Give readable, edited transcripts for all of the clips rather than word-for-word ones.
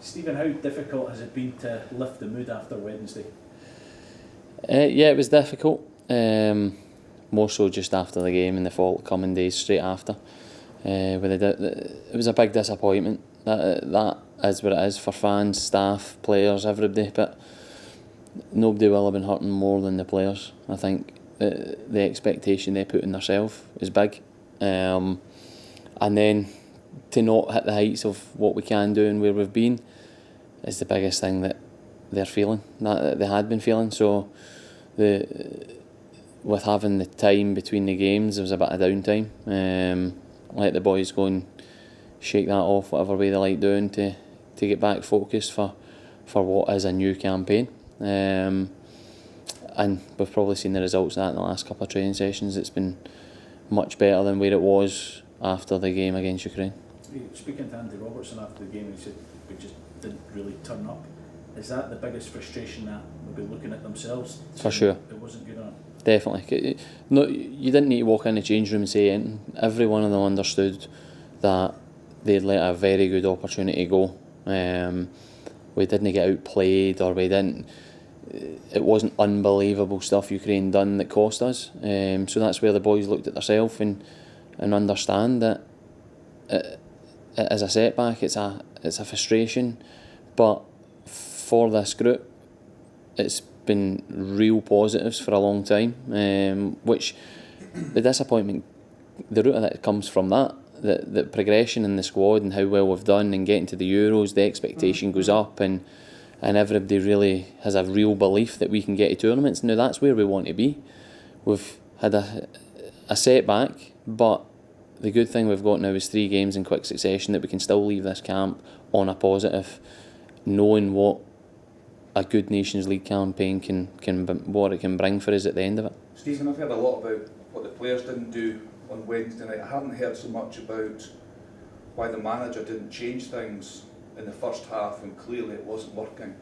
Stephen, how difficult has it been to lift the mood after Wednesday? Yeah, it was difficult. More so just after the game and the coming days straight after. It was a big disappointment. That is what it is for fans, staff, players, everybody. But nobody will have been hurting more than the players. I think the expectation they put in themselves is big. And then to not hit the heights of what we can do and where we've been is the biggest thing that they're feeling, that they had been feeling. So with having the time between the games, there was a bit of downtime. Let the boys go and shake that off whatever way they like doing to get back focused for what is a new campaign. And we've probably seen the results of that in the last couple of training sessions. It's been much better than where it was after the game against Ukraine. Speaking to Andy Robertson after the game, he said we just didn't really turn up. Is that the biggest frustration, that they'll be looking at themselves? For sure. It wasn't good enough. Definitely. No, you didn't need to walk in the change room and say anything. Every one of them understood that they'd let a very good opportunity go. We didn't get outplayed, or it wasn't unbelievable stuff Ukraine done that cost us. So that's where the boys looked at themselves and understand that it is a setback. It's a frustration, but for this group, it's been real positives for a long time. Which the disappointment, the root of that comes from that. The progression in the squad and how well we've done and getting to the Euros, the expectation goes up and everybody really has a real belief that we can get to tournaments. Now that's where we want to be. We've had a setback, but the good thing we've got now is 3 games in quick succession that we can still leave this camp on a positive, knowing what a good Nations League campaign what it can bring for us at the end of it. Stephen, I've heard a lot about what the players didn't do on Wednesday night. I haven't heard so much about why the manager didn't change things in the first half when clearly it wasn't working.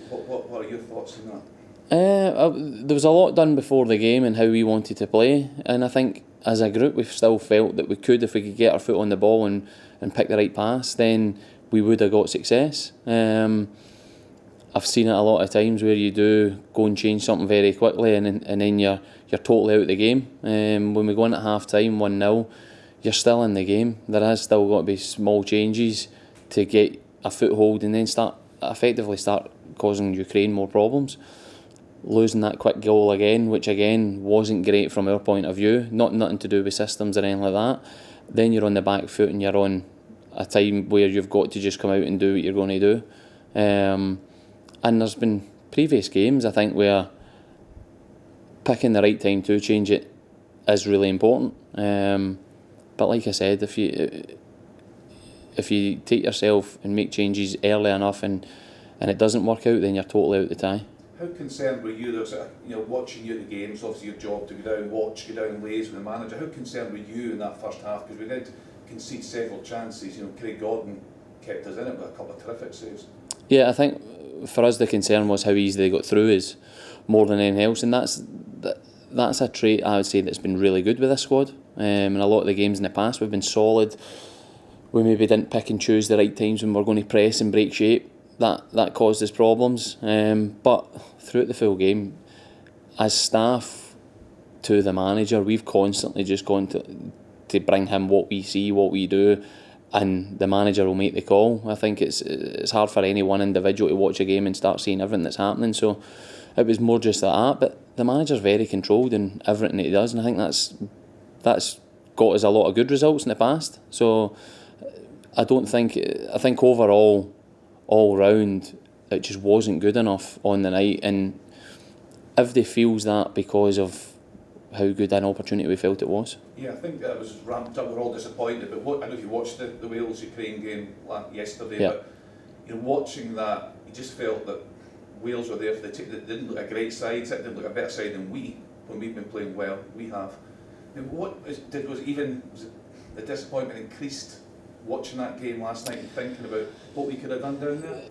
What are your thoughts on that? There was a lot done before the game and how we wanted to play, and I think as a group we've still felt that we could, if we could get our foot on the ball and pick the right pass, then we would have got success. I've seen it a lot of times where you do go and change something very quickly and then you're totally out of the game. When we go in at half time 1-0, you're still in the game. There has still got to be small changes to get a foothold and then effectively start causing Ukraine more problems. Losing that quick goal again, which again wasn't great from our point of view, nothing to do with systems or anything like that. Then you're on the back foot and you're on a time where you've got to just come out and do what you're going to do. And there's been previous games, I think, where picking the right time to change it is really important. But like I said, if you take yourself and make changes early enough and it doesn't work out, then you're totally out the tie. How concerned were you? Watching you at the games, obviously your job to go down, liaise with the manager. How concerned were you in that first half? Because we did concede several chances. Craig Gordon kept us in it with a couple of terrific saves. Yeah, I think for us the concern was how easy they got through is more than anything else, and that's a trait I would say that's been really good with this squad. In a lot of the games in the past we've been solid. We maybe didn't pick and choose the right times when we're going to press and break shape. That caused us problems. But throughout the full game, as staff to the manager, we've constantly just gone to bring him what we see, what we do, and the manager will make the call. I think it's hard for any one individual to watch a game and start seeing everything that's happening. So it was more just that. But the manager's very controlled in everything that he does, and I think that's got us a lot of good results in the past. So I think overall, all round, it just wasn't good enough on the night. And everybody feels that because of how good an opportunity we felt it was. Yeah, I think that was ramped up. We're all disappointed, but I don't know if you watched the Wales-Ukraine game yesterday, yeah. But watching that, you just felt that Wales were there for they didn't look a great side, they didn't look a better side than when we've been playing well, we have. And was the disappointment increased watching that game last night and thinking about what we could have done down there?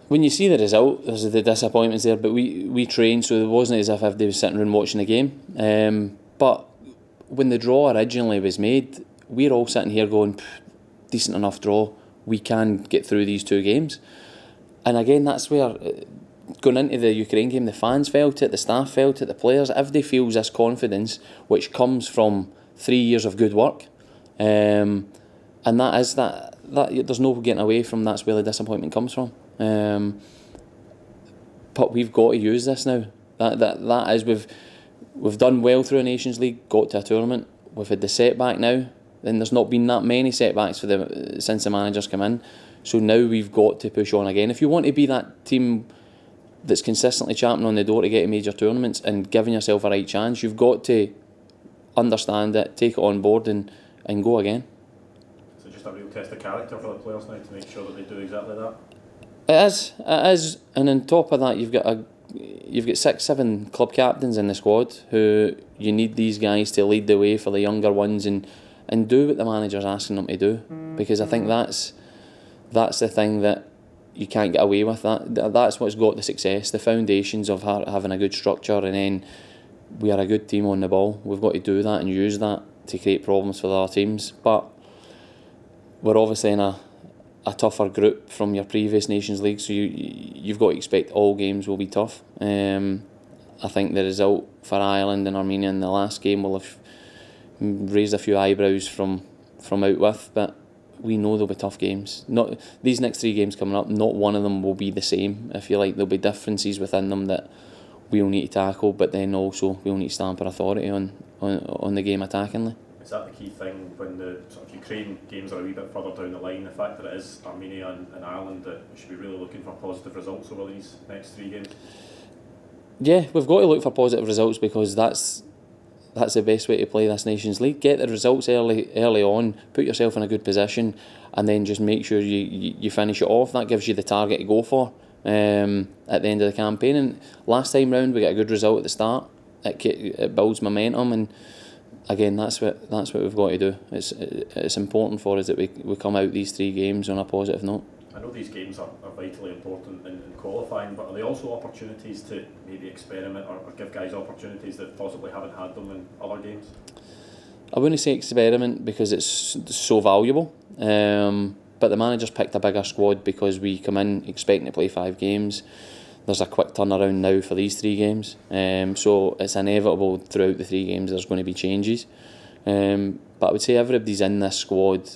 When you see the result, there's the disappointments there, but we trained, so it wasn't as if everybody was sitting around watching the game. But when the draw originally was made, we're all sitting here going, decent enough draw, we can get through these 2 games. And again, that's where, going into the Ukraine game, the fans felt it, the staff felt it, the players, everybody feels this confidence which comes from 3 years of good work. And that is that there's no getting away from, that's where the disappointment comes from. But we've got to use this now. That is, we've done well through a Nations League, got to a tournament, we've had the setback now, and there's not been that many setbacks since the managers come in. So now we've got to push on again. If you want to be that team that's consistently champing on the door to get to major tournaments and giving yourself a right chance, you've got to understand it, take it on board and go again. So just a real test of character for the players now to make sure that they do exactly that? It is, and on top of that, you've got 6-7 club captains in the squad who you need these guys to lead the way for the younger ones and do what the manager's asking them to do, because I think that's the thing that you can't get away with. That's what's got the success, the foundations of having a good structure, and then we are a good team on the ball. We've got to do that and use that to create problems for the other teams. But we're obviously in a tougher group from your previous Nations League, so you've got to expect all games will be tough. I think the result for Ireland and Armenia in the last game will have raised a few eyebrows from out with, but we know there'll be tough games. Not these next 3 games coming up, not one of them will be the same. I feel like there'll be differences within them that we'll need to tackle, but then also we'll need to stamp our authority on the game attackingly. Is that the key thing when the sort of Ukraine games are a wee bit further down the line, the fact that it is Armenia and Ireland, that we should be really looking for positive results over these next 3 games? Yeah, we've got to look for positive results, because that's the best way to play this Nations League. Get the results early on, put yourself in a good position, and then just make sure you finish it off. That gives you the target to go for at the end of the campaign. And last time round we got a good result at the start. It builds momentum, and again, that's what we've got to do. It's important for us that we come out these 3 games on a positive note. I know these games are vitally important in qualifying, but are they also opportunities to maybe experiment or give guys opportunities that possibly haven't had them in other games? I wouldn't say experiment, because it's so valuable. But the manager's picked a bigger squad because we come in expecting to play 5 games. There's a quick turnaround now for these 3 games. So it's inevitable throughout the 3 games there's going to be changes. But I would say everybody's in this squad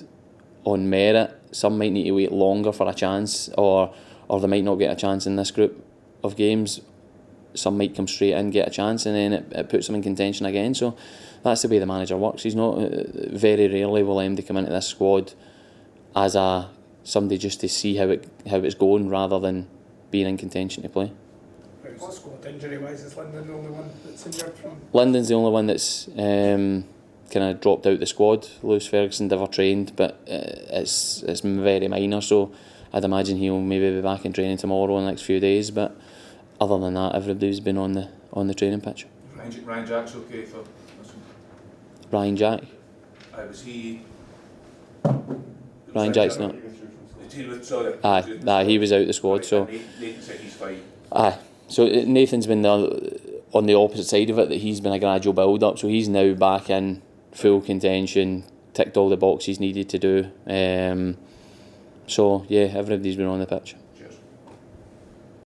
on merit. Some might need to wait longer for a chance, or they might not get a chance in this group of games. Some might come straight in, get a chance, and then it puts them in contention again. So that's the way the manager works. He's not very rarely will they come into this squad as somebody just to see how it's going, rather than being in contention to play. How's the squad injury-wise? Is Lyndon the only one that's injured from? Lyndon's the only one that's kind of dropped out the squad. Lewis Ferguson never trained, but it's very minor, so I'd imagine he'll maybe be back in training tomorrow in the next few days. But other than that, everybody's been on the training pitch. Ryan Jack's okay for this one? Ryan Jack? Was he... Ryan Jack's not. Sorry. Aye, he was out the squad. Right, so Nathan said he's fine. Aye, so Nathan's been on the opposite side of it, that he's been a gradual build up, so he's now back in full contention, ticked all the boxes needed to do. So yeah, everybody's been on the pitch.